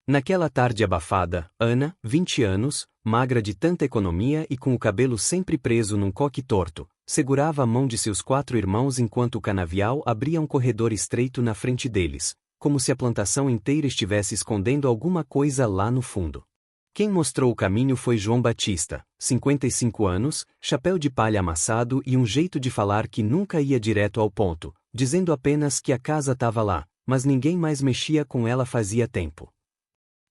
Naquela tarde abafada, Ana, 20 anos, magra de tanta economia e com o cabelo sempre preso num coque torto, segurava a mão de seus 4 irmãos enquanto o canavial abria um corredor estreito na frente deles, como se a plantação inteira estivesse escondendo alguma coisa lá no fundo. Quem mostrou o caminho foi João Batista, 55 anos, chapéu de palha amassado e um jeito de falar que nunca ia direto ao ponto, dizendo apenas que a casa estava lá, mas ninguém mais mexia com ela fazia tempo.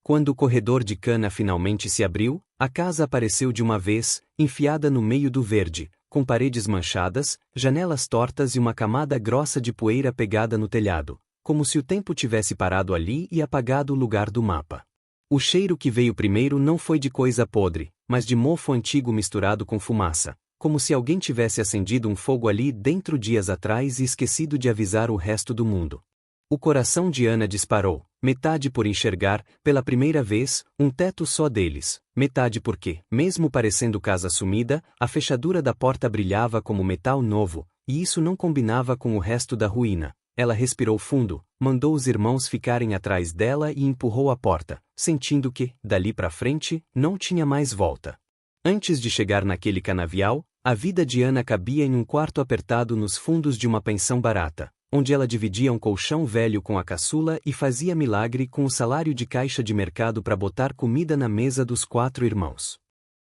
Quando o corredor de cana finalmente se abriu, a casa apareceu de uma vez, enfiada no meio do verde, com paredes manchadas, janelas tortas e uma camada grossa de poeira pegada no telhado, como se o tempo tivesse parado ali e apagado o lugar do mapa. O cheiro que veio primeiro não foi de coisa podre, mas de mofo antigo misturado com fumaça, como se alguém tivesse acendido um fogo ali dentro dias atrás e esquecido de avisar o resto do mundo. O coração de Ana disparou, metade por enxergar, pela primeira vez, um teto só deles, metade porque, mesmo parecendo casa sumida, a fechadura da porta brilhava como metal novo, e isso não combinava com o resto da ruína. Ela respirou fundo, mandou os irmãos ficarem atrás dela e empurrou a porta, sentindo que, dali para frente, não tinha mais volta. Antes de chegar naquele canavial, a vida de Ana cabia em um quarto apertado nos fundos de uma pensão barata, onde ela dividia um colchão velho com a caçula e fazia milagre com o salário de caixa de mercado para botar comida na mesa dos 4 irmãos.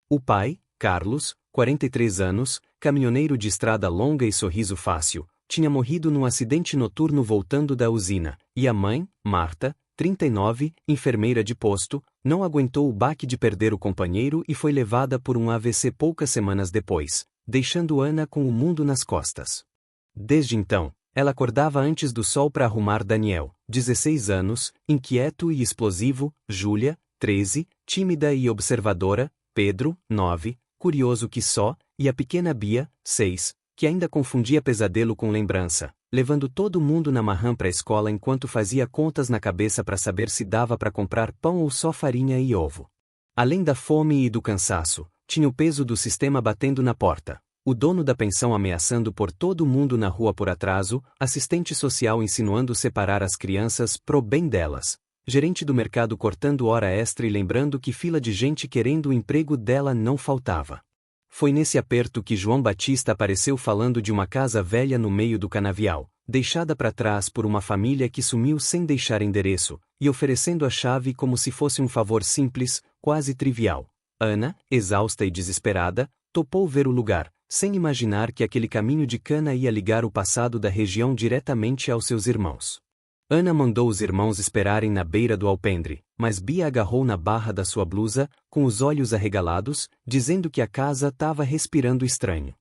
O pai, Carlos, 43 anos, caminhoneiro de estrada longa e sorriso fácil, tinha morrido num acidente noturno voltando da usina, e a mãe, Marta, 39, enfermeira de posto, não aguentou o baque de perder o companheiro e foi levada por um AVC poucas semanas depois, deixando Ana com o mundo nas costas. Desde então, ela acordava antes do sol para arrumar Daniel, 16 anos, inquieto e explosivo, Júlia, 13, tímida e observadora, Pedro, 9, curioso que só, e a pequena Bia, 6, que ainda confundia pesadelo com lembrança, levando todo mundo na marrã para a escola enquanto fazia contas na cabeça para saber se dava para comprar pão ou só farinha e ovo. Além da fome e do cansaço, tinha o peso do sistema batendo na porta. O dono da pensão ameaçando pôr todo mundo na rua por atraso, assistente social insinuando separar as crianças pro bem delas, gerente do mercado cortando hora extra e lembrando que fila de gente querendo o emprego dela não faltava. Foi nesse aperto que João Batista apareceu falando de uma casa velha no meio do canavial, deixada para trás por uma família que sumiu sem deixar endereço, e oferecendo a chave como se fosse um favor simples, quase trivial. Ana, exausta e desesperada, topou ver o lugar, sem imaginar que aquele caminho de cana ia ligar o passado da região diretamente aos seus irmãos. Ana mandou os irmãos esperarem na beira do alpendre, mas Bia agarrou na barra da sua blusa, com os olhos arregalados, dizendo que a casa estava respirando estranho.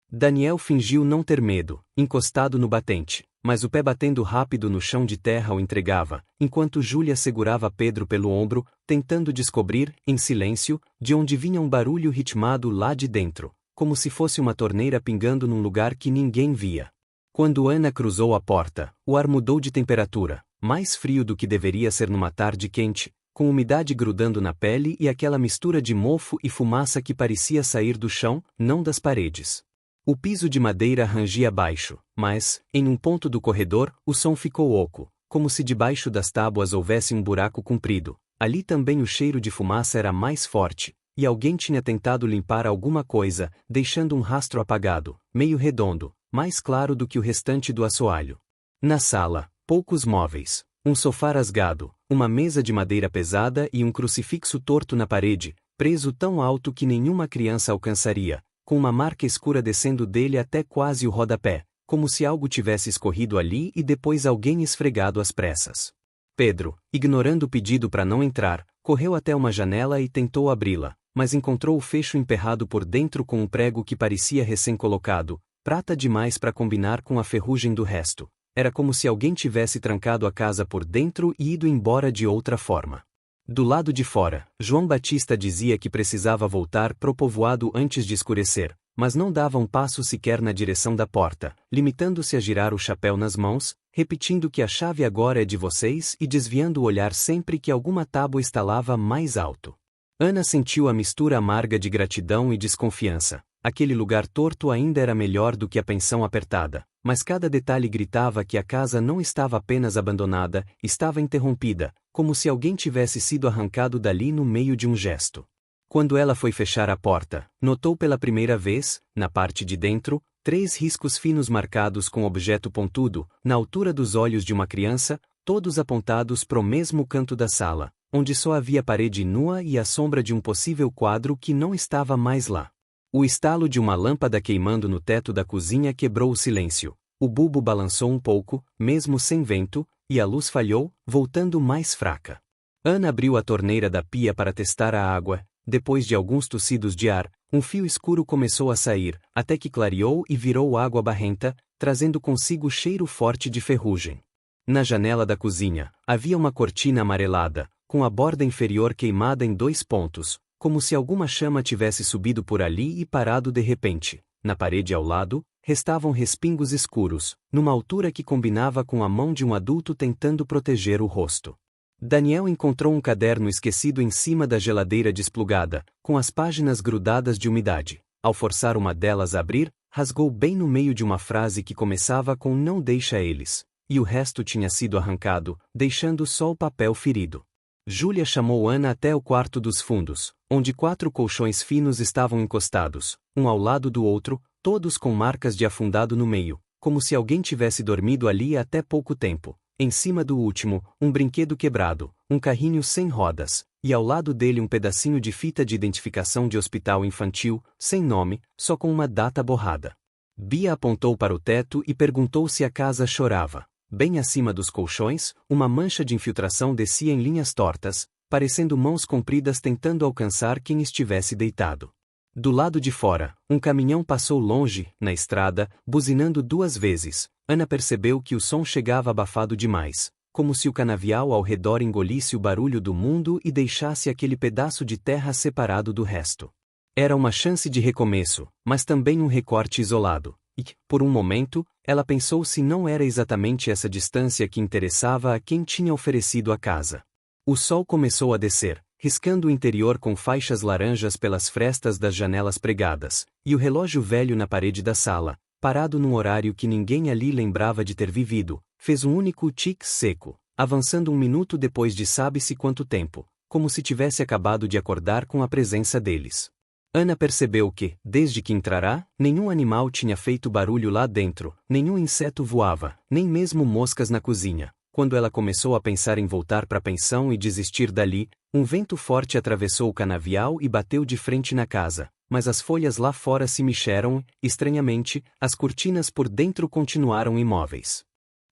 Daniel fingiu não ter medo, encostado no batente, mas o pé batendo rápido no chão de terra o entregava, enquanto Júlia segurava Pedro pelo ombro, tentando descobrir, em silêncio, de onde vinha um barulho ritmado lá de dentro, como se fosse uma torneira pingando num lugar que ninguém via. Quando Ana cruzou a porta, o ar mudou de temperatura, mais frio do que deveria ser numa tarde quente, com umidade grudando na pele e aquela mistura de mofo e fumaça que parecia sair do chão, não das paredes. O piso de madeira rangia baixo, mas, em um ponto do corredor, o som ficou oco, como se debaixo das tábuas houvesse um buraco comprido. Ali também o cheiro de fumaça era mais forte, e alguém tinha tentado limpar alguma coisa, deixando um rastro apagado, meio redondo, mais claro do que o restante do assoalho. Na sala, poucos móveis, um sofá rasgado, uma mesa de madeira pesada e um crucifixo torto na parede, preso tão alto que nenhuma criança alcançaria, com uma marca escura descendo dele até quase o rodapé, como se algo tivesse escorrido ali e depois alguém esfregado às pressas. Pedro, ignorando o pedido para não entrar, correu até uma janela e tentou abri-la, mas encontrou o fecho emperrado por dentro com um prego que parecia recém-colocado, prata demais para combinar com a ferrugem do resto. Era como se alguém tivesse trancado a casa por dentro e ido embora de outra forma. Do lado de fora, João Batista dizia que precisava voltar pro povoado antes de escurecer, mas não dava um passo sequer na direção da porta, limitando-se a girar o chapéu nas mãos, repetindo que a chave agora é de vocês e desviando o olhar sempre que alguma tábua estalava mais alto. Ana sentiu a mistura amarga de gratidão e desconfiança. Aquele lugar torto ainda era melhor do que a pensão apertada, mas cada detalhe gritava que a casa não estava apenas abandonada, estava interrompida, como se alguém tivesse sido arrancado dali no meio de um gesto. Quando ela foi fechar a porta, notou pela primeira vez, na parte de dentro, 3 riscos finos marcados com objeto pontudo, na altura dos olhos de uma criança, todos apontados pro mesmo canto da sala, onde só havia parede nua e a sombra de um possível quadro que não estava mais lá. O estalo de uma lâmpada queimando no teto da cozinha quebrou o silêncio. O bulbo balançou um pouco, mesmo sem vento, e a luz falhou, voltando mais fraca. Ana abriu a torneira da pia para testar a água. Depois de alguns tossidos de ar, um fio escuro começou a sair, até que clareou e virou água barrenta, trazendo consigo cheiro forte de ferrugem. Na janela da cozinha, havia uma cortina amarelada, com a borda inferior queimada em 2 pontos, como se alguma chama tivesse subido por ali e parado de repente. Na parede ao lado, restavam respingos escuros, numa altura que combinava com a mão de um adulto tentando proteger o rosto. Daniel encontrou um caderno esquecido em cima da geladeira desplugada, com as páginas grudadas de umidade. Ao forçar uma delas a abrir, rasgou bem no meio de uma frase que começava com "não deixa eles", e o resto tinha sido arrancado, deixando só o papel ferido. Júlia chamou Ana até o quarto dos fundos, onde 4 colchões finos estavam encostados, um ao lado do outro, todos com marcas de afundado no meio, como se alguém tivesse dormido ali até pouco tempo. Em cima do último, um brinquedo quebrado, um carrinho sem rodas, e ao lado dele um pedacinho de fita de identificação de hospital infantil, sem nome, só com uma data borrada. Bia apontou para o teto e perguntou se a casa chorava. Bem acima dos colchões, uma mancha de infiltração descia em linhas tortas, parecendo mãos compridas tentando alcançar quem estivesse deitado. Do lado de fora, um caminhão passou longe, na estrada, buzinando 2 vezes. Ana percebeu que o som chegava abafado demais, como se o canavial ao redor engolisse o barulho do mundo e deixasse aquele pedaço de terra separado do resto. Era uma chance de recomeço, mas também um recorte isolado, e, por um momento, ela pensou se não era exatamente essa distância que interessava a quem tinha oferecido a casa. O sol começou a descer, riscando o interior com faixas laranjas pelas frestas das janelas pregadas, e o relógio velho na parede da sala, parado num horário que ninguém ali lembrava de ter vivido, fez um único tique seco, avançando 1 minuto depois de sabe-se quanto tempo, como se tivesse acabado de acordar com a presença deles. Ana percebeu que, desde que entrara, nenhum animal tinha feito barulho lá dentro, nenhum inseto voava, nem mesmo moscas na cozinha. Quando ela começou a pensar em voltar para a pensão e desistir dali, um vento forte atravessou o canavial e bateu de frente na casa, mas as folhas lá fora se mexeram, estranhamente, as cortinas por dentro continuaram imóveis.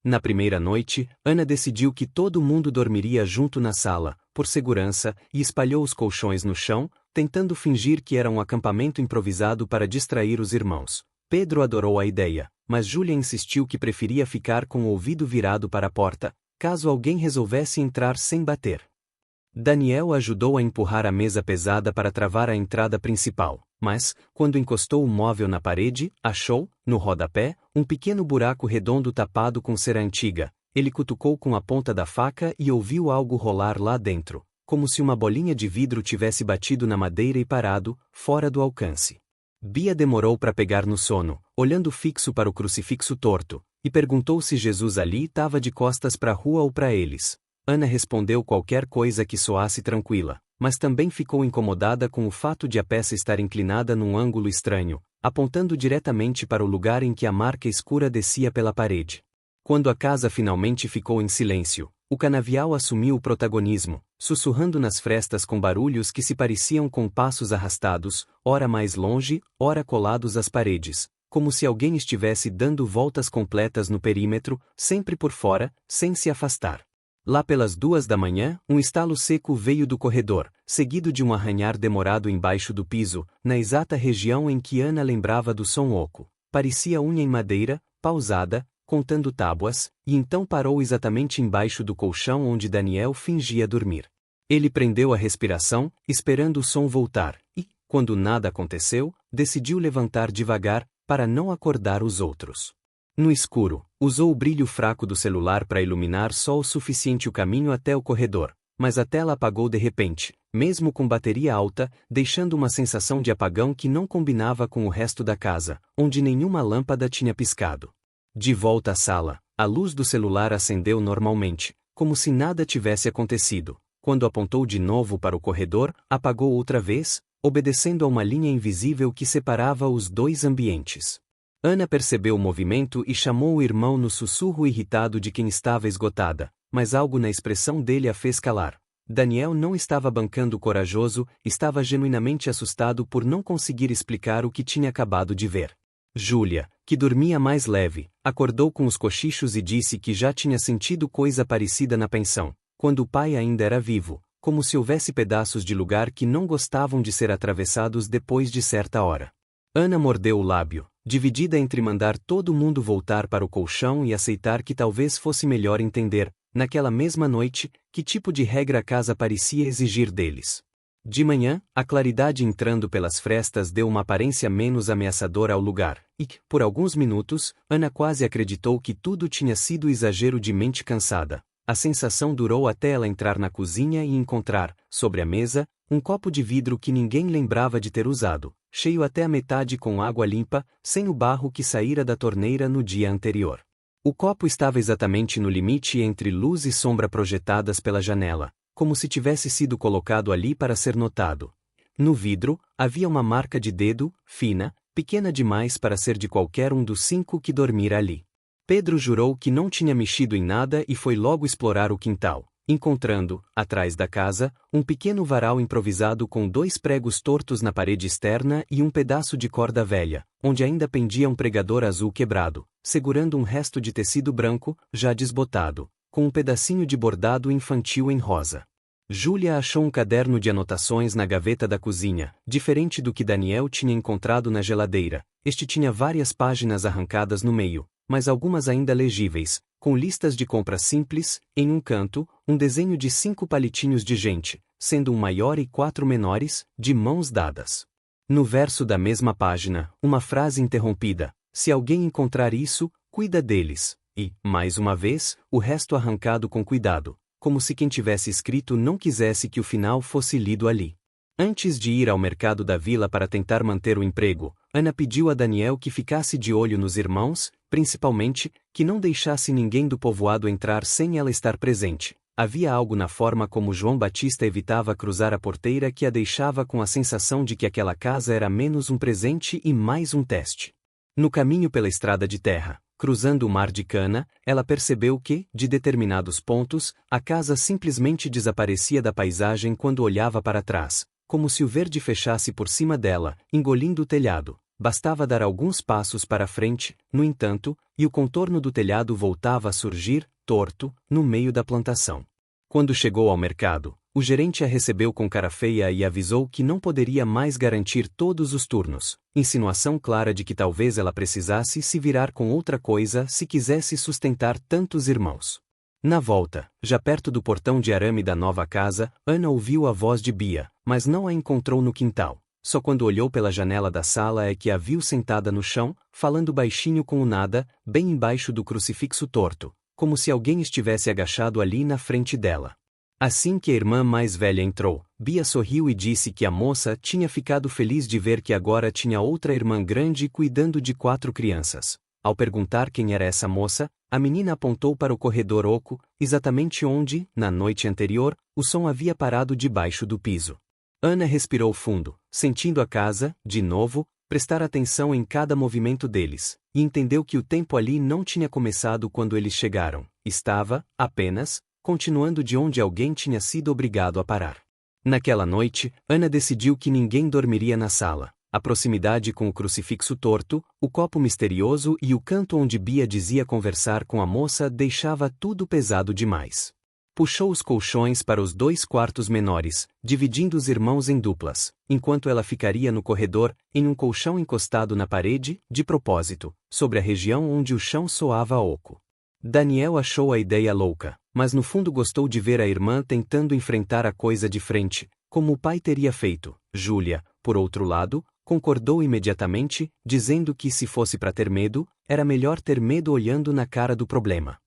Na primeira noite, Ana decidiu que todo mundo dormiria junto na sala, por segurança, e espalhou os colchões no chão, tentando fingir que era um acampamento improvisado para distrair os irmãos. Pedro adorou a ideia, mas Júlia insistiu que preferia ficar com o ouvido virado para a porta, caso alguém resolvesse entrar sem bater. Daniel ajudou a empurrar a mesa pesada para travar a entrada principal, mas, quando encostou o móvel na parede, achou, no rodapé, um pequeno buraco redondo tapado com cera antiga. Ele cutucou com a ponta da faca e ouviu algo rolar lá dentro, como se uma bolinha de vidro tivesse batido na madeira e parado, fora do alcance. Bia demorou para pegar no sono, olhando fixo para o crucifixo torto, e perguntou se Jesus ali estava de costas para a rua ou para eles. Ana respondeu qualquer coisa que soasse tranquila, mas também ficou incomodada com o fato de a peça estar inclinada num ângulo estranho, apontando diretamente para o lugar em que a marca escura descia pela parede. Quando a casa finalmente ficou em silêncio, o canavial assumiu o protagonismo, sussurrando nas frestas com barulhos que se pareciam com passos arrastados, ora mais longe, ora colados às paredes, como se alguém estivesse dando voltas completas no perímetro, sempre por fora, sem se afastar. Lá pelas 2 da manhã, um estalo seco veio do corredor, seguido de um arranhar demorado embaixo do piso, na exata região em que Ana lembrava do som oco. Parecia unha em madeira, pausada, contando tábuas, e então parou exatamente embaixo do colchão onde Daniel fingia dormir. Ele prendeu a respiração, esperando o som voltar, e, quando nada aconteceu, decidiu levantar devagar, para não acordar os outros. No escuro, usou o brilho fraco do celular para iluminar só o suficiente o caminho até o corredor, mas a tela apagou de repente, mesmo com bateria alta, deixando uma sensação de apagão que não combinava com o resto da casa, onde nenhuma lâmpada tinha piscado. De volta à sala, a luz do celular acendeu normalmente, como se nada tivesse acontecido. Quando apontou de novo para o corredor, apagou outra vez, obedecendo a uma linha invisível que separava os dois ambientes. Ana percebeu o movimento e chamou o irmão no sussurro irritado de quem estava esgotada, mas algo na expressão dele a fez calar. Daniel não estava bancando corajoso, estava genuinamente assustado por não conseguir explicar o que tinha acabado de ver. Júlia, que dormia mais leve, acordou com os cochichos e disse que já tinha sentido coisa parecida na pensão, quando o pai ainda era vivo, como se houvesse pedaços de lugar que não gostavam de ser atravessados depois de certa hora. Ana mordeu o lábio, dividida entre mandar todo mundo voltar para o colchão e aceitar que talvez fosse melhor entender, naquela mesma noite, que tipo de regra a casa parecia exigir deles. De manhã, a claridade entrando pelas frestas deu uma aparência menos ameaçadora ao lugar, e, por alguns minutos, Ana quase acreditou que tudo tinha sido exagero de mente cansada. A sensação durou até ela entrar na cozinha e encontrar, sobre a mesa, um copo de vidro que ninguém lembrava de ter usado, cheio até a metade com água limpa, sem o barro que saíra da torneira no dia anterior. O copo estava exatamente no limite entre luz e sombra projetadas pela janela, como se tivesse sido colocado ali para ser notado. No vidro, havia uma marca de dedo, fina, pequena demais para ser de qualquer um dos 5 que dormira ali. Pedro jurou que não tinha mexido em nada e foi logo explorar o quintal, encontrando, atrás da casa, um pequeno varal improvisado com 2 pregos tortos na parede externa e um pedaço de corda velha, onde ainda pendia um pregador azul quebrado, segurando um resto de tecido branco, já desbotado, com um pedacinho de bordado infantil em rosa. Júlia achou um caderno de anotações na gaveta da cozinha, diferente do que Daniel tinha encontrado na geladeira. Este tinha várias páginas arrancadas no meio, mas algumas ainda legíveis, com listas de compras simples, em um canto, um desenho de 5 palitinhos de gente, sendo um maior e 4 menores, de mãos dadas. No verso da mesma página, uma frase interrompida: "Se alguém encontrar isso, cuida deles", e, mais uma vez, o resto arrancado com cuidado, como se quem tivesse escrito não quisesse que o final fosse lido ali. Antes de ir ao mercado da vila para tentar manter o emprego, Ana pediu a Daniel que ficasse de olho nos irmãos, principalmente, que não deixasse ninguém do povoado entrar sem ela estar presente. Havia algo na forma como João Batista evitava cruzar a porteira que a deixava com a sensação de que aquela casa era menos um presente e mais um teste. No caminho pela estrada de terra, cruzando o mar de Cana, ela percebeu que, de determinados pontos, a casa simplesmente desaparecia da paisagem quando olhava para trás, como se o verde fechasse por cima dela, engolindo o telhado. Bastava dar alguns passos para frente, no entanto, e o contorno do telhado voltava a surgir, torto, no meio da plantação. Quando chegou ao mercado, o gerente a recebeu com cara feia e avisou que não poderia mais garantir todos os turnos, insinuação clara de que talvez ela precisasse se virar com outra coisa se quisesse sustentar tantos irmãos. Na volta, já perto do portão de arame da nova casa, Ana ouviu a voz de Bia, mas não a encontrou no quintal. Só quando olhou pela janela da sala é que a viu sentada no chão, falando baixinho com o nada, bem embaixo do crucifixo torto, como se alguém estivesse agachado ali na frente dela. Assim que a irmã mais velha entrou, Bia sorriu e disse que a moça tinha ficado feliz de ver que agora tinha outra irmã grande cuidando de 4 crianças. Ao perguntar quem era essa moça, a menina apontou para o corredor oco, exatamente onde, na noite anterior, o som havia parado debaixo do piso. Ana respirou fundo, sentindo a casa, de novo, prestar atenção em cada movimento deles, e entendeu que o tempo ali não tinha começado quando eles chegaram, estava, apenas, continuando de onde alguém tinha sido obrigado a parar. Naquela noite, Ana decidiu que ninguém dormiria na sala. A proximidade com o crucifixo torto, o copo misterioso e o canto onde Bia dizia conversar com a moça deixava tudo pesado demais. Puxou os colchões para os 2 quartos menores, dividindo os irmãos em duplas, enquanto ela ficaria no corredor, em um colchão encostado na parede, de propósito, sobre a região onde o chão soava oco. Daniel achou a ideia louca, mas no fundo gostou de ver a irmã tentando enfrentar a coisa de frente, como o pai teria feito. Júlia, por outro lado, concordou imediatamente, dizendo que se fosse para ter medo, era melhor ter medo olhando na cara do problema.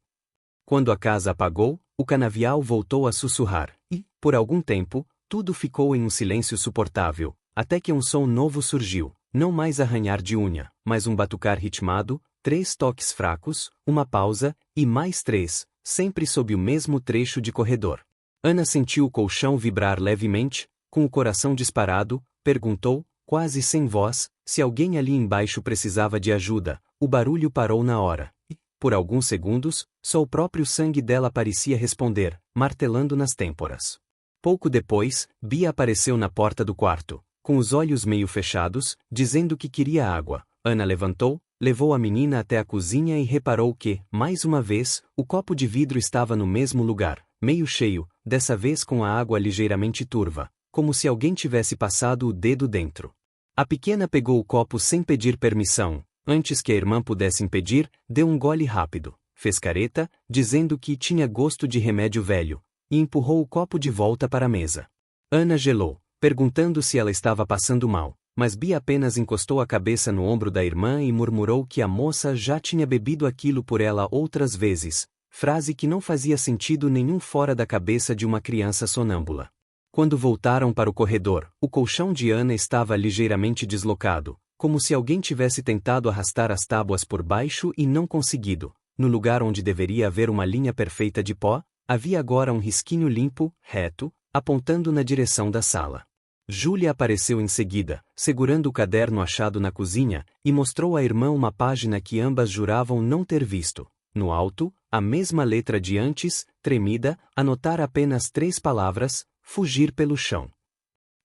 Quando a casa apagou, o canavial voltou a sussurrar, e, por algum tempo, tudo ficou em um silêncio suportável, até que um som novo surgiu, não mais arranhar de unha, mas um batucar ritmado, 3 toques fracos, uma pausa, e mais 3, sempre sob o mesmo trecho de corredor. Ana sentiu o colchão vibrar levemente, com o coração disparado, perguntou, quase sem voz, se alguém ali embaixo precisava de ajuda. O barulho parou na hora, e, por alguns segundos, só o próprio sangue dela parecia responder, martelando nas têmporas. Pouco depois, Bia apareceu na porta do quarto, com os olhos meio fechados, dizendo que queria água. Ana levantou, levou a menina até a cozinha e reparou que, mais uma vez, o copo de vidro estava no mesmo lugar, meio cheio, dessa vez com a água ligeiramente turva, como se alguém tivesse passado o dedo dentro. A pequena pegou o copo sem pedir permissão. Antes que a irmã pudesse impedir, deu um gole rápido, fez careta, dizendo que tinha gosto de remédio velho, e empurrou o copo de volta para a mesa. Ana gelou, perguntando se ela estava passando mal, mas Bia apenas encostou a cabeça no ombro da irmã e murmurou que a moça já tinha bebido aquilo por ela outras vezes, frase que não fazia sentido nenhum fora da cabeça de uma criança sonâmbula. Quando voltaram para o corredor, o colchão de Ana estava ligeiramente deslocado, como se alguém tivesse tentado arrastar as tábuas por baixo e não conseguido. No lugar onde deveria haver uma linha perfeita de pó, havia agora um risquinho limpo, reto, apontando na direção da sala. Júlia apareceu em seguida, segurando o caderno achado na cozinha, e mostrou à irmã uma página que ambas juravam não ter visto. No alto, a mesma letra de antes, tremida, anotara apenas 3 palavras: fugir pelo chão.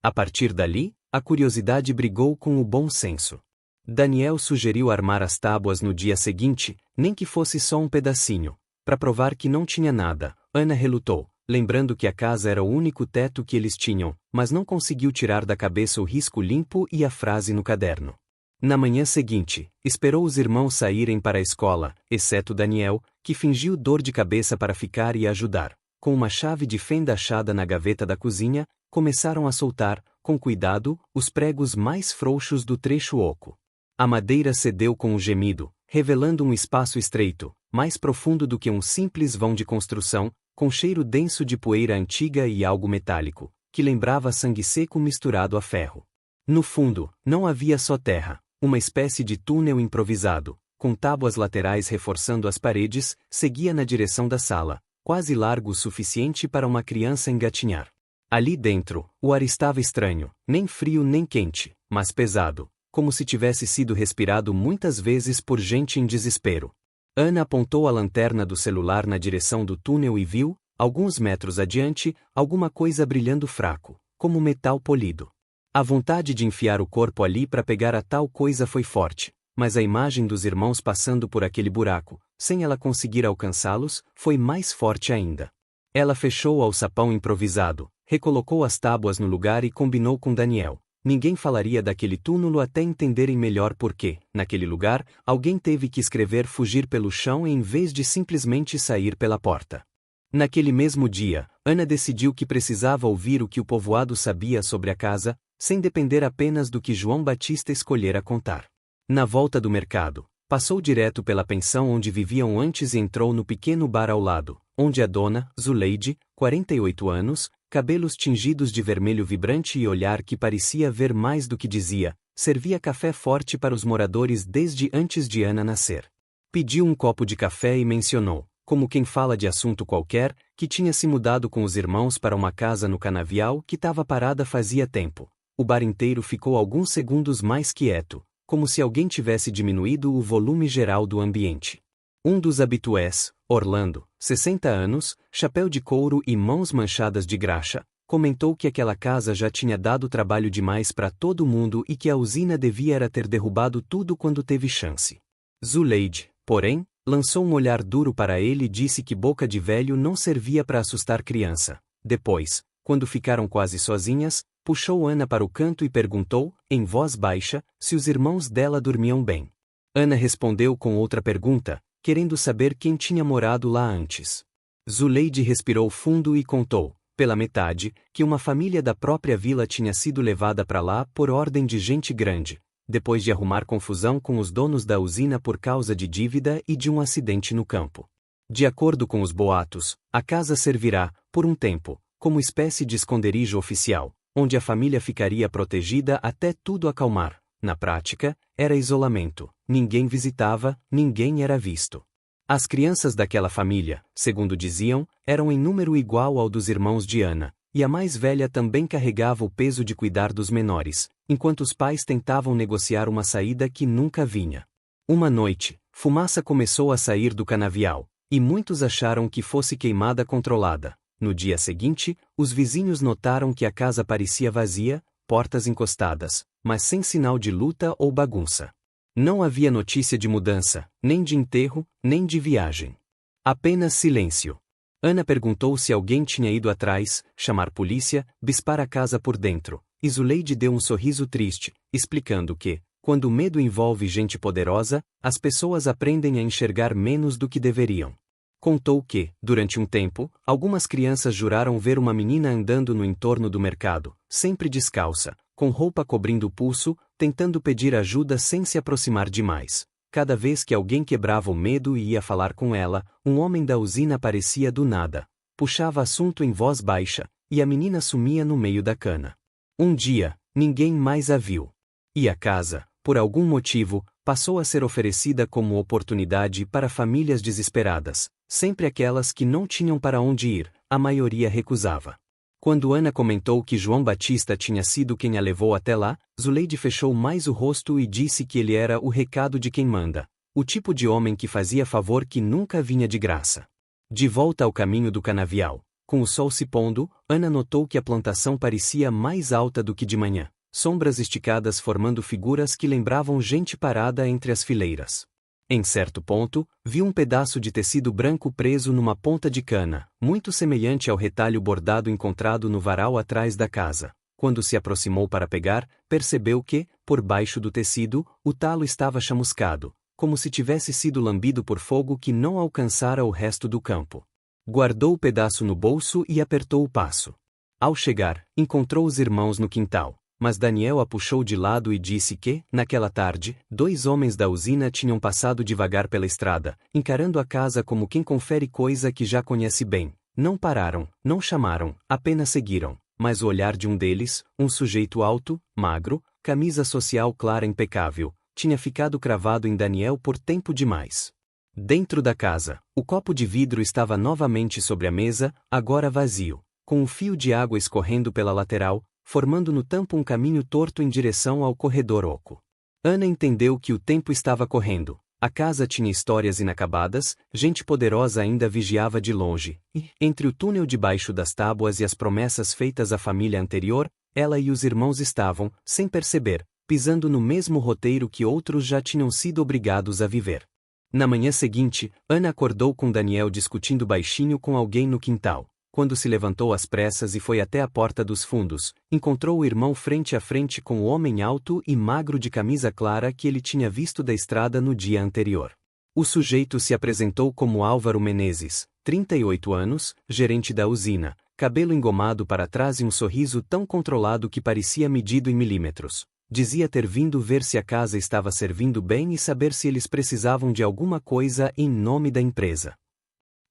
A partir dali, a curiosidade brigou com o bom senso. Daniel sugeriu armar as tábuas no dia seguinte, nem que fosse só um pedacinho, para provar que não tinha nada. Ana relutou, lembrando que a casa era o único teto que eles tinham, mas não conseguiu tirar da cabeça o risco limpo e a frase no caderno. Na manhã seguinte, esperou os irmãos saírem para a escola, exceto Daniel, que fingiu dor de cabeça para ficar e ajudar. Com uma chave de fenda achada na gaveta da cozinha, começaram a soltar, com cuidado, os pregos mais frouxos do trecho oco. A madeira cedeu com um gemido, revelando um espaço estreito, mais profundo do que um simples vão de construção, com cheiro denso de poeira antiga e algo metálico, que lembrava sangue seco misturado a ferro. No fundo, não havia só terra, uma espécie de túnel improvisado, com tábuas laterais reforçando as paredes, seguia na direção da sala, quase largo o suficiente para uma criança engatinhar. Ali dentro, o ar estava estranho, nem frio nem quente, mas pesado, como se tivesse sido respirado muitas vezes por gente em desespero. Ana apontou a lanterna do celular na direção do túnel e viu, alguns metros adiante, alguma coisa brilhando fraco, como metal polido. A vontade de enfiar o corpo ali para pegar a tal coisa foi forte, mas a imagem dos irmãos passando por aquele buraco, sem ela conseguir alcançá-los, foi mais forte ainda. Ela fechou o alçapão improvisado, recolocou as tábuas no lugar e combinou com Daniel. Ninguém falaria daquele túmulo até entenderem melhor por que, naquele lugar, alguém teve que escrever fugir pelo chão em vez de simplesmente sair pela porta. Naquele mesmo dia, Ana decidiu que precisava ouvir o que o povoado sabia sobre a casa, sem depender apenas do que João Batista escolhera contar. Na volta do mercado, passou direto pela pensão onde viviam antes e entrou no pequeno bar ao lado, onde a dona, Zuleide, 48 anos, cabelos tingidos de vermelho vibrante e olhar que parecia ver mais do que dizia, servia café forte para os moradores desde antes de Ana nascer. Pediu um copo de café e mencionou, como quem fala de assunto qualquer, que tinha se mudado com os irmãos para uma casa no Canavial que estava parada fazia tempo. O bar inteiro ficou alguns segundos mais quieto, como se alguém tivesse diminuído o volume geral do ambiente. Um dos habitués, Orlando, 60 anos, chapéu de couro e mãos manchadas de graxa, comentou que aquela casa já tinha dado trabalho demais para todo mundo e que a usina devia era ter derrubado tudo quando teve chance. Zuleide, porém, lançou um olhar duro para ele e disse que boca de velho não servia para assustar criança. Depois, quando ficaram quase sozinhas, puxou Ana para o canto e perguntou, em voz baixa, se os irmãos dela dormiam bem. Ana respondeu com outra pergunta, querendo saber quem tinha morado lá antes. Zuleide respirou fundo e contou, pela metade, que uma família da própria vila tinha sido levada para lá por ordem de gente grande, depois de arrumar confusão com os donos da usina por causa de dívida e de um acidente no campo. De acordo com os boatos, a casa servirá, por um tempo, como espécie de esconderijo oficial, onde a família ficaria protegida até tudo acalmar. Na prática, era isolamento, ninguém visitava, ninguém era visto. As crianças daquela família, segundo diziam, eram em número igual ao dos irmãos de Ana, e a mais velha também carregava o peso de cuidar dos menores, enquanto os pais tentavam negociar uma saída que nunca vinha. Uma noite, fumaça começou a sair do canavial, e muitos acharam que fosse queimada controlada. No dia seguinte, os vizinhos notaram que a casa parecia vazia, portas encostadas, mas sem sinal de luta ou bagunça. Não havia notícia de mudança, nem de enterro, nem de viagem. Apenas silêncio. Ana perguntou se alguém tinha ido atrás, chamar polícia, bispar a casa por dentro, e Zuleide deu um sorriso triste, explicando que, quando o medo envolve gente poderosa, as pessoas aprendem a enxergar menos do que deveriam. Contou que, durante um tempo, algumas crianças juraram ver uma menina andando no entorno do mercado, sempre descalça, com roupa cobrindo o pulso, tentando pedir ajuda sem se aproximar demais. Cada vez que alguém quebrava o medo e ia falar com ela, um homem da usina aparecia do nada, puxava assunto em voz baixa, e a menina sumia no meio da cana. Um dia, ninguém mais a viu. E a casa, por algum motivo, passou a ser oferecida como oportunidade para famílias desesperadas, sempre aquelas que não tinham para onde ir, a maioria recusava. Quando Ana comentou que João Batista tinha sido quem a levou até lá, Zuleide fechou mais o rosto e disse que ele era o recado de quem manda, o tipo de homem que fazia favor que nunca vinha de graça. De volta ao caminho do canavial, com o sol se pondo, Ana notou que a plantação parecia mais alta do que de manhã, sombras esticadas formando figuras que lembravam gente parada entre as fileiras. Em certo ponto, viu um pedaço de tecido branco preso numa ponta de cana, muito semelhante ao retalho bordado encontrado no varal atrás da casa. Quando se aproximou para pegar, percebeu que, por baixo do tecido, o talo estava chamuscado, como se tivesse sido lambido por fogo que não alcançara o resto do campo. Guardou o pedaço no bolso e apertou o passo. Ao chegar, encontrou os irmãos no quintal. Mas Daniel a puxou de lado e disse que, naquela tarde, 2 homens da usina tinham passado devagar pela estrada, encarando a casa como quem confere coisa que já conhece bem. Não pararam, não chamaram, apenas seguiram. Mas o olhar de um deles, um sujeito alto, magro, camisa social clara impecável, tinha ficado cravado em Daniel por tempo demais. Dentro da casa, o copo de vidro estava novamente sobre a mesa, agora vazio, com um fio de água escorrendo pela lateral, formando no tampo um caminho torto em direção ao corredor oco. Ana entendeu que o tempo estava correndo. A casa tinha histórias inacabadas, gente poderosa ainda vigiava de longe, e, entre o túnel debaixo das tábuas e as promessas feitas à família anterior, ela e os irmãos estavam, sem perceber, pisando no mesmo roteiro que outros já tinham sido obrigados a viver. Na manhã seguinte, Ana acordou com Daniel discutindo baixinho com alguém no quintal. Quando se levantou às pressas e foi até a porta dos fundos, encontrou o irmão frente a frente com o homem alto e magro de camisa clara que ele tinha visto da estrada no dia anterior. O sujeito se apresentou como Álvaro Menezes, 38 anos, gerente da usina, cabelo engomado para trás e um sorriso tão controlado que parecia medido em milímetros. Dizia ter vindo ver se a casa estava servindo bem e saber se eles precisavam de alguma coisa em nome da empresa.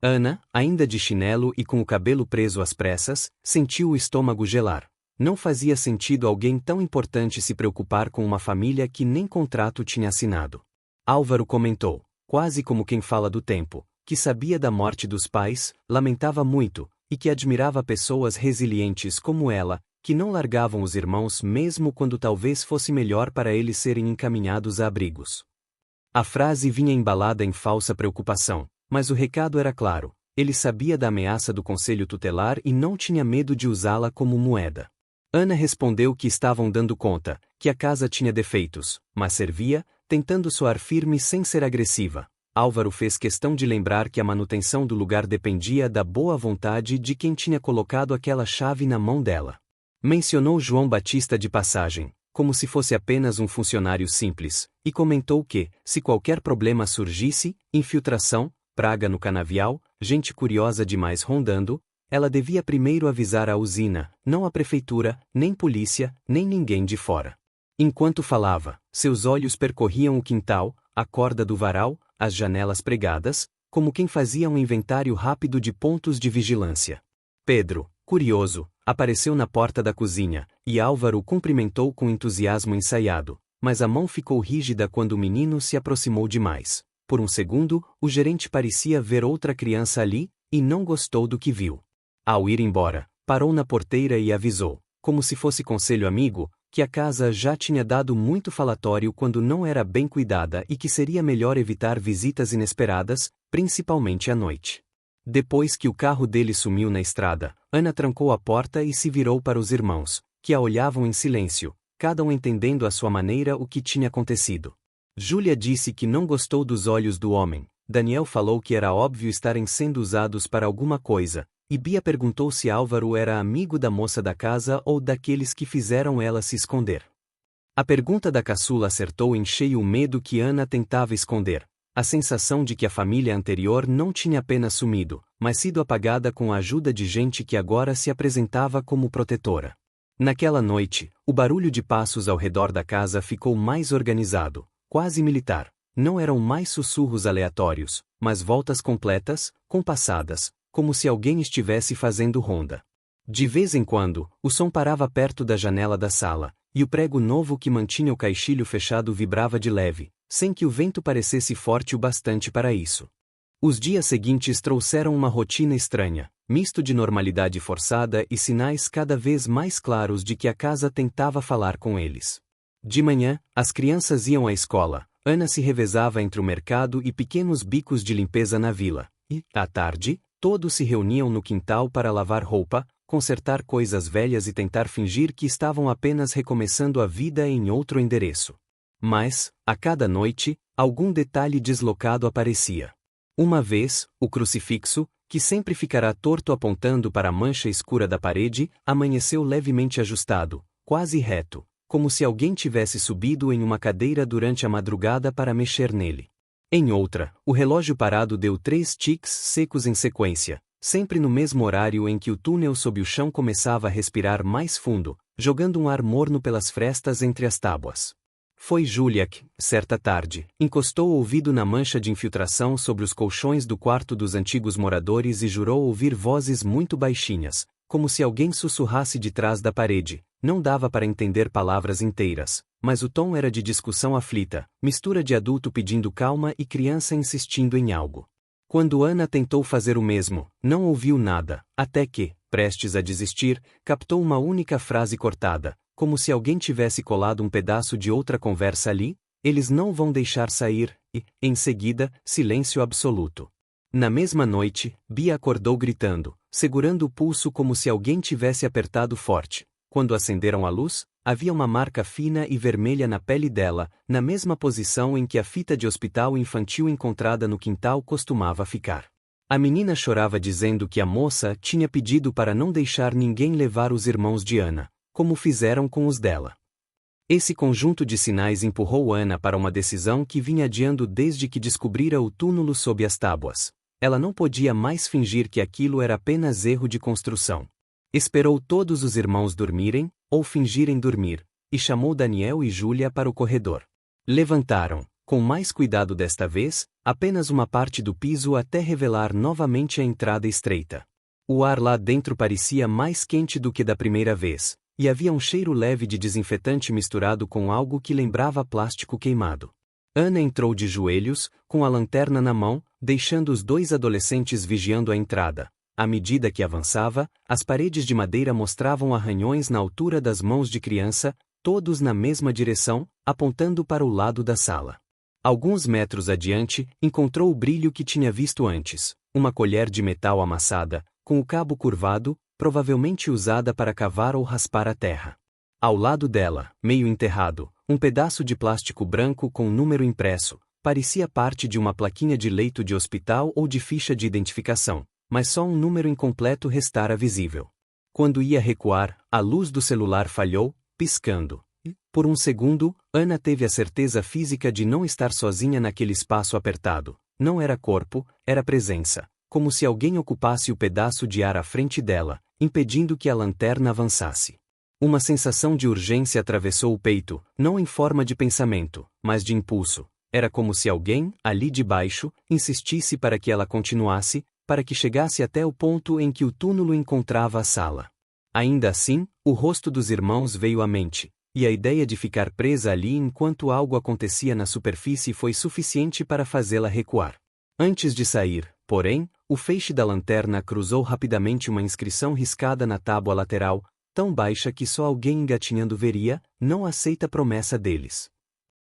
Ana, ainda de chinelo e com o cabelo preso às pressas, sentiu o estômago gelar. Não fazia sentido alguém tão importante se preocupar com uma família que nem contrato tinha assinado. Álvaro comentou, quase como quem fala do tempo, que sabia da morte dos pais, lamentava muito, e que admirava pessoas resilientes como ela, que não largavam os irmãos mesmo quando talvez fosse melhor para eles serem encaminhados a abrigos. A frase vinha embalada em falsa preocupação. Mas o recado era claro, ele sabia da ameaça do conselho tutelar e não tinha medo de usá-la como moeda. Ana respondeu que estavam dando conta, que a casa tinha defeitos, mas servia, tentando soar firme sem ser agressiva. Álvaro fez questão de lembrar que a manutenção do lugar dependia da boa vontade de quem tinha colocado aquela chave na mão dela. Mencionou João Batista de passagem, como se fosse apenas um funcionário simples, e comentou que, se qualquer problema surgisse, infiltração, praga no canavial, gente curiosa demais rondando, ela devia primeiro avisar a usina, não a prefeitura, nem polícia, nem ninguém de fora. Enquanto falava, seus olhos percorriam o quintal, a corda do varal, as janelas pregadas, como quem fazia um inventário rápido de pontos de vigilância. Pedro, curioso, apareceu na porta da cozinha, e Álvaro o cumprimentou com entusiasmo ensaiado. mas a mão ficou rígida quando o menino se aproximou demais. Por um segundo, o gerente parecia ver outra criança ali, e não gostou do que viu. Ao ir embora, parou na porteira e avisou, como se fosse conselho amigo, que a casa já tinha dado muito falatório quando não era bem cuidada e que seria melhor evitar visitas inesperadas, principalmente à noite. Depois que o carro dele sumiu na estrada, Ana trancou a porta e se virou para os irmãos, que a olhavam em silêncio, cada um entendendo à sua maneira o que tinha acontecido. Júlia disse que não gostou dos olhos do homem, Daniel falou que era óbvio estarem sendo usados para alguma coisa, e Bia perguntou se Álvaro era amigo da moça da casa ou daqueles que fizeram ela se esconder. A pergunta da caçula acertou em cheio o medo que Ana tentava esconder, a sensação de que a família anterior não tinha apenas sumido, mas sido apagada com a ajuda de gente que agora se apresentava como protetora. Naquela noite, o barulho de passos ao redor da casa ficou mais organizado, quase militar. Não eram mais sussurros aleatórios, mas voltas completas, compassadas, como se alguém estivesse fazendo ronda. De vez em quando, o som parava perto da janela da sala, e o prego novo que mantinha o caixilho fechado vibrava de leve, sem que o vento parecesse forte o bastante para isso. Os dias seguintes trouxeram uma rotina estranha, misto de normalidade forçada e sinais cada vez mais claros de que a casa tentava falar com eles. De manhã, as crianças iam à escola, Ana se revezava entre o mercado e pequenos bicos de limpeza na vila, e, à tarde, todos se reuniam no quintal para lavar roupa, consertar coisas velhas e tentar fingir que estavam apenas recomeçando a vida em outro endereço. Mas, a cada noite, algum detalhe deslocado aparecia. Uma vez, o crucifixo, que sempre ficará torto apontando para a mancha escura da parede, amanheceu levemente ajustado, quase reto, como se alguém tivesse subido em uma cadeira durante a madrugada para mexer nele. Em outra, o relógio parado deu 3 tiques secos em sequência, sempre no mesmo horário em que o túnel sob o chão começava a respirar mais fundo, jogando um ar morno pelas frestas entre as tábuas. Foi Júlia que, certa tarde, encostou o ouvido na mancha de infiltração sobre os colchões do quarto dos antigos moradores e jurou ouvir vozes muito baixinhas, como se alguém sussurrasse de trás da parede. Não dava para entender palavras inteiras, mas o tom era de discussão aflita, mistura de adulto pedindo calma e criança insistindo em algo. Quando Ana tentou fazer o mesmo, não ouviu nada, até que, prestes a desistir, captou uma única frase cortada, como se alguém tivesse colado um pedaço de outra conversa ali. Eles não vão deixar sair, e, em seguida, silêncio absoluto. Na mesma noite, Bia acordou gritando, segurando o pulso como se alguém tivesse apertado forte. Quando acenderam a luz, havia uma marca fina e vermelha na pele dela, na mesma posição em que a fita de hospital infantil encontrada no quintal costumava ficar. A menina chorava dizendo que a moça tinha pedido para não deixar ninguém levar os irmãos de Ana, como fizeram com os dela. Esse conjunto de sinais empurrou Ana para uma decisão que vinha adiando desde que descobrira o túmulo sob as tábuas. Ela não podia mais fingir que aquilo era apenas erro de construção. Esperou todos os irmãos dormirem, ou fingirem dormir, e chamou Daniel e Júlia para o corredor. Levantaram, com mais cuidado desta vez, apenas uma parte do piso até revelar novamente a entrada estreita. O ar lá dentro parecia mais quente do que da primeira vez, e havia um cheiro leve de desinfetante misturado com algo que lembrava plástico queimado. Ana entrou de joelhos, com a lanterna na mão, deixando os 2 adolescentes vigiando a entrada. À medida que avançava, as paredes de madeira mostravam arranhões na altura das mãos de criança, todos na mesma direção, apontando para o lado da sala. Alguns metros adiante, encontrou o brilho que tinha visto antes, uma colher de metal amassada, com o cabo curvado, provavelmente usada para cavar ou raspar a terra. Ao lado dela, meio enterrado, um pedaço de plástico branco com número impresso, parecia parte de uma plaquinha de leito de hospital ou de ficha de identificação, mas só um número incompleto restara visível. Quando ia recuar, a luz do celular falhou, piscando. Por um segundo, Ana teve a certeza física de não estar sozinha naquele espaço apertado. Não era corpo, era presença, como se alguém ocupasse o pedaço de ar à frente dela, impedindo que a lanterna avançasse. Uma sensação de urgência atravessou o peito, não em forma de pensamento, mas de impulso. Era como se alguém, ali de baixo, insistisse para que ela continuasse, para que chegasse até o ponto em que o túmulo encontrava a sala. Ainda assim, o rosto dos irmãos veio à mente, e a ideia de ficar presa ali enquanto algo acontecia na superfície foi suficiente para fazê-la recuar. Antes de sair, porém, o feixe da lanterna cruzou rapidamente uma inscrição riscada na tábua lateral, tão baixa que só alguém engatinhando veria: não aceita promessa deles.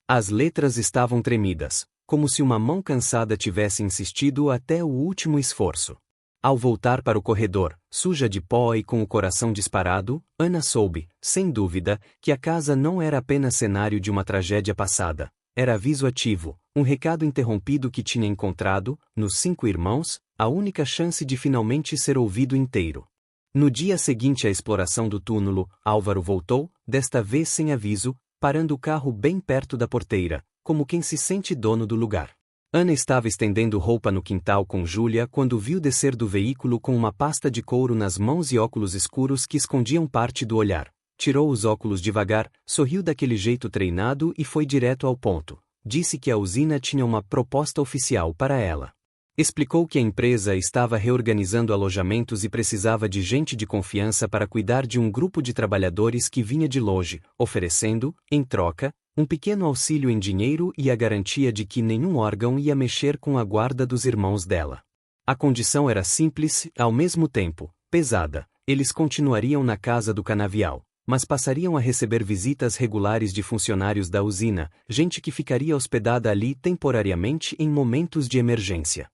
As letras estavam tremidas, como se uma mão cansada tivesse insistido até o último esforço. Ao voltar para o corredor, suja de pó e com o coração disparado, Ana soube, sem dúvida, que a casa não era apenas cenário de uma tragédia passada. Era aviso ativo, um recado interrompido que tinha encontrado, nos 5 irmãos, a única chance de finalmente ser ouvido inteiro. No dia seguinte à exploração do túmulo, Álvaro voltou, desta vez sem aviso, parando o carro bem perto da porteira, como quem se sente dono do lugar. Ana estava estendendo roupa no quintal com Júlia quando viu descer do veículo com uma pasta de couro nas mãos e óculos escuros que escondiam parte do olhar. Tirou os óculos devagar, sorriu daquele jeito treinado e foi direto ao ponto. Disse que a usina tinha uma proposta oficial para ela. Explicou que a empresa estava reorganizando alojamentos e precisava de gente de confiança para cuidar de um grupo de trabalhadores que vinha de longe, oferecendo, em troca, um pequeno auxílio em dinheiro e a garantia de que nenhum órgão ia mexer com a guarda dos irmãos dela. A condição era simples, ao mesmo tempo, pesada. Eles continuariam na casa do canavial, mas passariam a receber visitas regulares de funcionários da usina, gente que ficaria hospedada ali temporariamente em momentos de emergência.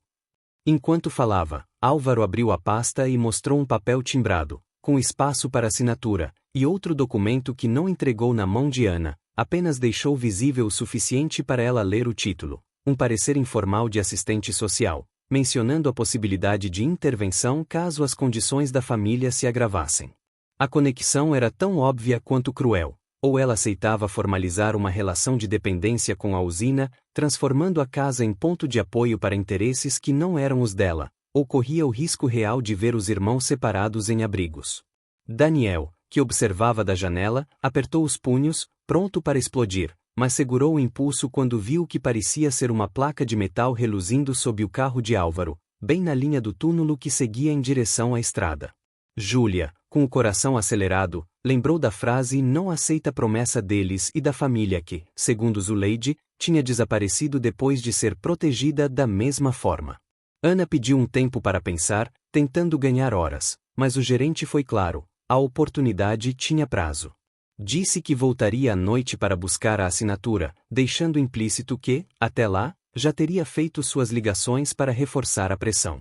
Enquanto falava, Álvaro abriu a pasta e mostrou um papel timbrado, com espaço para assinatura, e outro documento que não entregou na mão de Ana, apenas deixou visível o suficiente para ela ler o título, um parecer informal de assistente social, mencionando a possibilidade de intervenção caso as condições da família se agravassem. A conexão era tão óbvia quanto cruel. Ou ela aceitava formalizar uma relação de dependência com a usina, transformando a casa em ponto de apoio para interesses que não eram os dela, ou corria o risco real de ver os irmãos separados em abrigos. Daniel, que observava da janela, apertou os punhos, pronto para explodir, mas segurou o impulso quando viu o que parecia ser uma placa de metal reluzindo sob o carro de Álvaro, bem na linha do túmulo que seguia em direção à estrada. Júlia, com o coração acelerado, lembrou da frase "não aceita promessa deles" e da família que, segundo Zuleide, tinha desaparecido depois de ser protegida da mesma forma. Ana pediu um tempo para pensar, tentando ganhar horas, mas o gerente foi claro: a oportunidade tinha prazo. Disse que voltaria à noite para buscar a assinatura, deixando implícito que, até lá, já teria feito suas ligações para reforçar a pressão.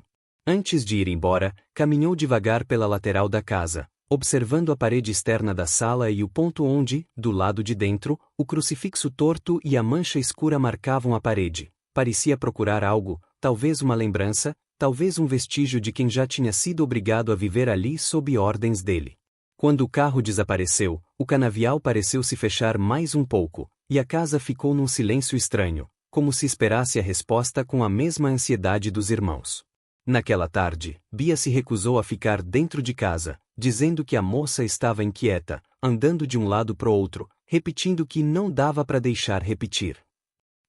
Antes de ir embora, caminhou devagar pela lateral da casa, observando a parede externa da sala e o ponto onde, do lado de dentro, o crucifixo torto e a mancha escura marcavam a parede. Parecia procurar algo, talvez uma lembrança, talvez um vestígio de quem já tinha sido obrigado a viver ali sob ordens dele. Quando o carro desapareceu, o canavial pareceu se fechar mais um pouco, e a casa ficou num silêncio estranho, como se esperasse a resposta com a mesma ansiedade dos irmãos. Naquela tarde, Bia se recusou a ficar dentro de casa, dizendo que a moça estava inquieta, andando de um lado para o outro, repetindo que não dava para deixar repetir.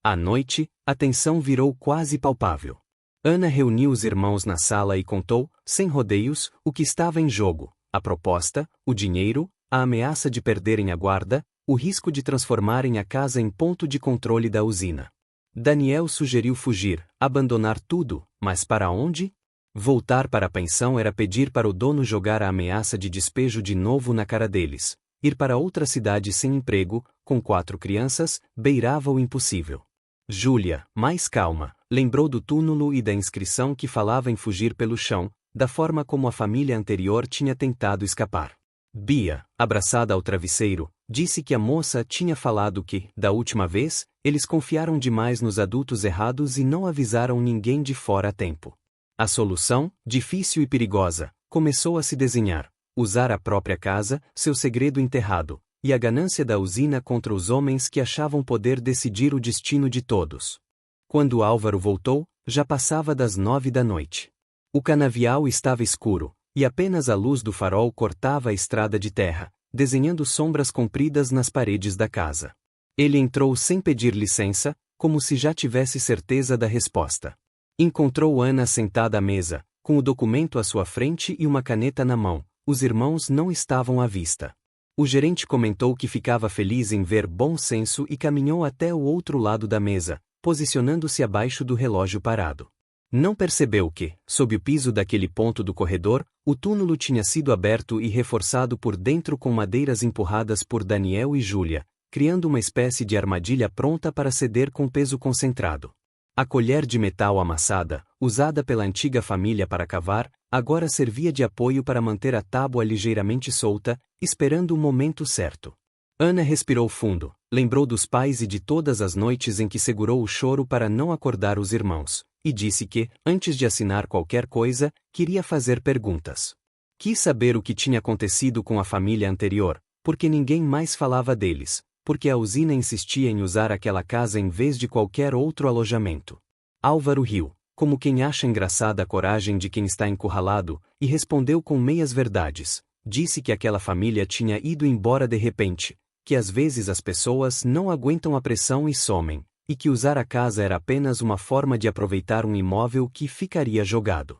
À noite, a tensão virou quase palpável. Ana reuniu os irmãos na sala e contou, sem rodeios, o que estava em jogo: a proposta, o dinheiro, a ameaça de perderem a guarda, o risco de transformarem a casa em ponto de controle da usina. Daniel sugeriu fugir, abandonar tudo, mas para onde? Voltar para a pensão era pedir para o dono jogar a ameaça de despejo de novo na cara deles. Ir para outra cidade sem emprego, com 4 crianças, beirava o impossível. Júlia, mais calma, lembrou do túmulo e da inscrição que falava em fugir pelo chão, da forma como a família anterior tinha tentado escapar. Bia, abraçada ao travesseiro, disse que a moça tinha falado que, da última vez, eles confiaram demais nos adultos errados e não avisaram ninguém de fora a tempo. A solução, difícil e perigosa, começou a se desenhar: usar a própria casa, seu segredo enterrado, e a ganância da usina contra os homens que achavam poder decidir o destino de todos. Quando Álvaro voltou, já passava das 9 da noite. O canavial estava escuro, e apenas a luz do farol cortava a estrada de terra, desenhando sombras compridas nas paredes da casa. Ele entrou sem pedir licença, como se já tivesse certeza da resposta. Encontrou Ana sentada à mesa, com o documento à sua frente e uma caneta na mão. Os irmãos não estavam à vista. O gerente comentou que ficava feliz em ver bom senso e caminhou até o outro lado da mesa, posicionando-se abaixo do relógio parado. Não percebeu que, sob o piso daquele ponto do corredor, o túmulo tinha sido aberto e reforçado por dentro com madeiras empurradas por Daniel e Júlia, criando uma espécie de armadilha pronta para ceder com peso concentrado. A colher de metal amassada, usada pela antiga família para cavar, agora servia de apoio para manter a tábua ligeiramente solta, esperando o momento certo. Ana respirou fundo, lembrou dos pais e de todas as noites em que segurou o choro para não acordar os irmãos, e disse que, antes de assinar qualquer coisa, queria fazer perguntas. Quis saber o que tinha acontecido com a família anterior, porque ninguém mais falava deles, porque a usina insistia em usar aquela casa em vez de qualquer outro alojamento. Álvaro riu, como quem acha engraçada a coragem de quem está encurralado, e respondeu com meias verdades. Disse que aquela família tinha ido embora de repente, que às vezes as pessoas não aguentam a pressão e somem, e que usar a casa era apenas uma forma de aproveitar um imóvel que ficaria jogado.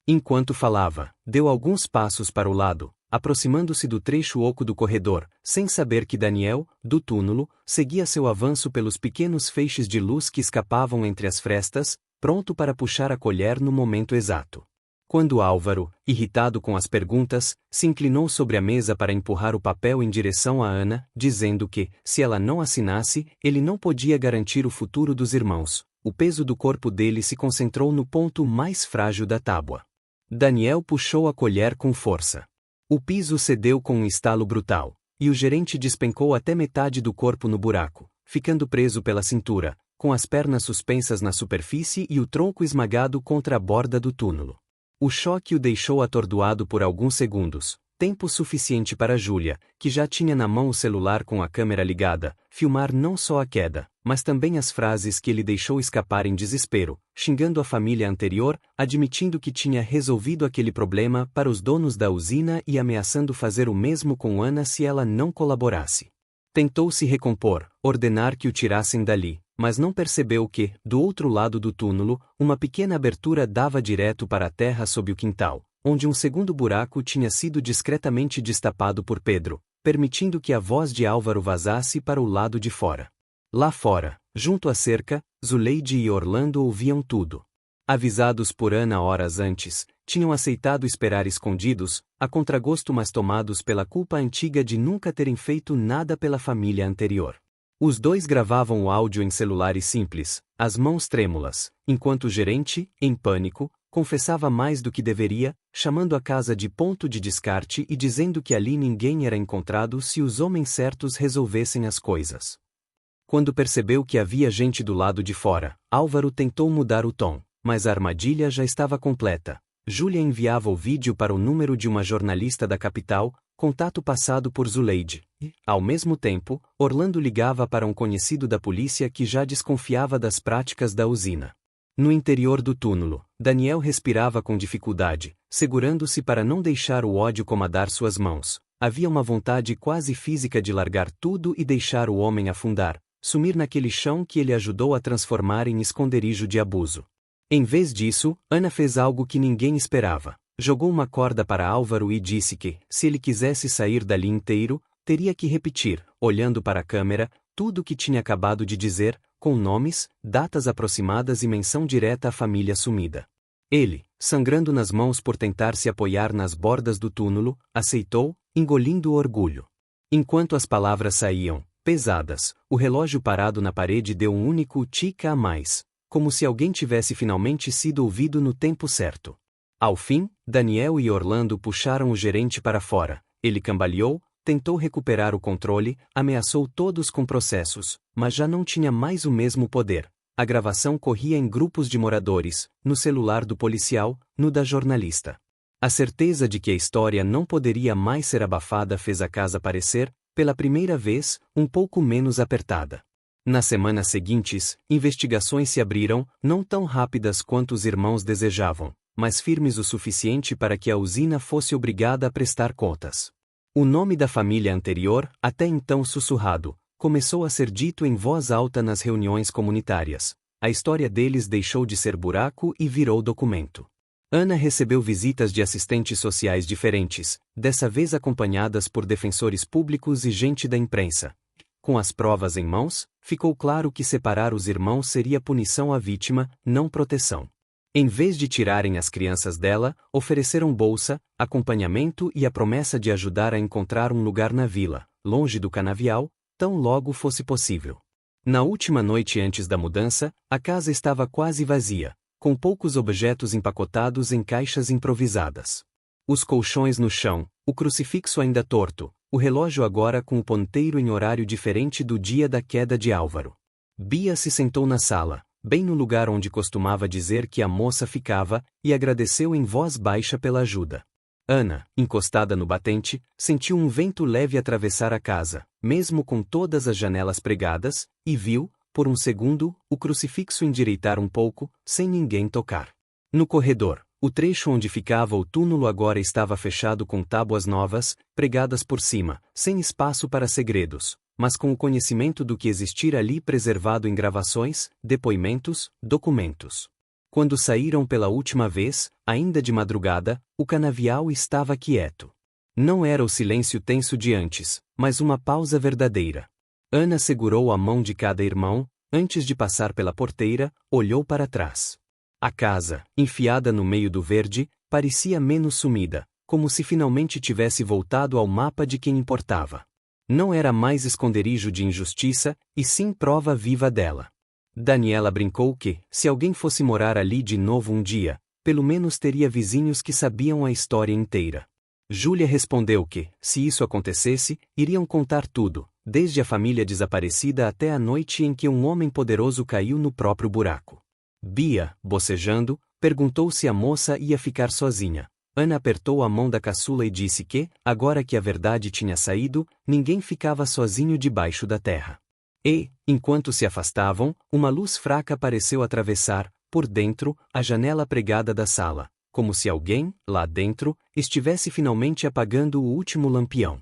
Enquanto falava, deu alguns passos para o lado, aproximando-se do trecho oco do corredor, sem saber que Daniel, do túmulo, seguia seu avanço pelos pequenos feixes de luz que escapavam entre as frestas, pronto para puxar a colher no momento exato. Quando Álvaro, irritado com as perguntas, se inclinou sobre a mesa para empurrar o papel em direção a Ana, dizendo que, se ela não assinasse, ele não podia garantir o futuro dos irmãos, o peso do corpo dele se concentrou no ponto mais frágil da tábua. Daniel puxou a colher com força. O piso cedeu com um estalo brutal, e o gerente despencou até metade do corpo no buraco, ficando preso pela cintura, com as pernas suspensas na superfície e o tronco esmagado contra a borda do túmulo. O choque o deixou atordoado por alguns segundos, tempo suficiente para Júlia, que já tinha na mão o celular com a câmera ligada, filmar não só a queda, mas também as frases que ele deixou escapar em desespero, xingando a família anterior, admitindo que tinha resolvido aquele problema para os donos da usina e ameaçando fazer o mesmo com Ana se ela não colaborasse. Tentou se recompor, ordenar que o tirassem dali, mas não percebeu que, do outro lado do túmulo, uma pequena abertura dava direto para a terra sob o quintal, onde um segundo buraco tinha sido discretamente destapado por Pedro, permitindo que a voz de Álvaro vazasse para o lado de fora. Lá fora, junto à cerca, Zuleide e Orlando ouviam tudo. Avisados por Ana horas antes, tinham aceitado esperar escondidos, a contragosto mas tomados pela culpa antiga de nunca terem feito nada pela família anterior. Os dois gravavam o áudio em celulares simples, as mãos trêmulas, enquanto o gerente, em pânico, confessava mais do que deveria, chamando a casa de ponto de descarte e dizendo que ali ninguém era encontrado se os homens certos resolvessem as coisas. Quando percebeu que havia gente do lado de fora, Álvaro tentou mudar o tom, mas a armadilha já estava completa. Júlia enviava o vídeo para o número de uma jornalista da capital, contato passado por Zuleide, e, ao mesmo tempo, Orlando ligava para um conhecido da polícia que já desconfiava das práticas da usina. No interior do túmulo, Daniel respirava com dificuldade, segurando-se para não deixar o ódio comandar suas mãos. Havia uma vontade quase física de largar tudo e deixar o homem afundar, sumir naquele chão que ele ajudou a transformar em esconderijo de abuso. Em vez disso, Ana fez algo que ninguém esperava. Jogou uma corda para Álvaro e disse que, se ele quisesse sair dali inteiro, teria que repetir, olhando para a câmera, tudo o que tinha acabado de dizer, com nomes, datas aproximadas e menção direta à família sumida. Ele, sangrando nas mãos por tentar se apoiar nas bordas do túmulo, aceitou, engolindo o orgulho. Enquanto as palavras saíam, pesadas, o relógio parado na parede deu um único tica a mais, como se alguém tivesse finalmente sido ouvido no tempo certo. Ao fim, Daniel e Orlando puxaram o gerente para fora. Ele cambaleou, tentou recuperar o controle, ameaçou todos com processos, mas já não tinha mais o mesmo poder. A gravação corria em grupos de moradores, no celular do policial, no da jornalista. A certeza de que a história não poderia mais ser abafada fez a casa parecer, pela primeira vez, um pouco menos apertada. Nas semanas seguintes, investigações se abriram, não tão rápidas quanto os irmãos desejavam, mas firmes o suficiente para que a usina fosse obrigada a prestar contas. O nome da família anterior, até então sussurrado, começou a ser dito em voz alta nas reuniões comunitárias. A história deles deixou de ser buraco e virou documento. Ana recebeu visitas de assistentes sociais diferentes, dessa vez acompanhadas por defensores públicos e gente da imprensa. Com as provas em mãos, ficou claro que separar os irmãos seria punição à vítima, não proteção. Em vez de tirarem as crianças dela, ofereceram bolsa, acompanhamento e a promessa de ajudar a encontrar um lugar na vila, longe do canavial, tão logo fosse possível. Na última noite antes da mudança, a casa estava quase vazia, com poucos objetos empacotados em caixas improvisadas. Os colchões no chão, o crucifixo ainda torto, o relógio agora com o ponteiro em horário diferente do dia da queda de Álvaro. Bia se sentou na sala, bem no lugar onde costumava dizer que a moça ficava, e agradeceu em voz baixa pela ajuda. Ana, encostada no batente, sentiu um vento leve atravessar a casa, mesmo com todas as janelas pregadas, e viu, por um segundo, o crucifixo endireitar um pouco, sem ninguém tocar. No corredor, o trecho onde ficava o túmulo agora estava fechado com tábuas novas, pregadas por cima, sem espaço para segredos, mas com o conhecimento do que existira ali preservado em gravações, depoimentos, documentos. Quando saíram pela última vez, ainda de madrugada, o canavial estava quieto. Não era o silêncio tenso de antes, mas uma pausa verdadeira. Ana segurou a mão de cada irmão, antes de passar pela porteira, olhou para trás. A casa, enfiada no meio do verde, parecia menos sumida, como se finalmente tivesse voltado ao mapa de quem importava. Não era mais esconderijo de injustiça, e sim prova viva dela. Daniela brincou que, se alguém fosse morar ali de novo um dia, pelo menos teria vizinhos que sabiam a história inteira. Júlia respondeu que, se isso acontecesse, iriam contar tudo, desde a família desaparecida até a noite em que um homem poderoso caiu no próprio buraco. Bia, bocejando, perguntou se a moça ia ficar sozinha. Ana apertou a mão da caçula e disse que, agora que a verdade tinha saído, ninguém ficava sozinho debaixo da terra. E, enquanto se afastavam, uma luz fraca pareceu atravessar, por dentro, a janela pregada da sala, como se alguém, lá dentro, estivesse finalmente apagando o último lampião.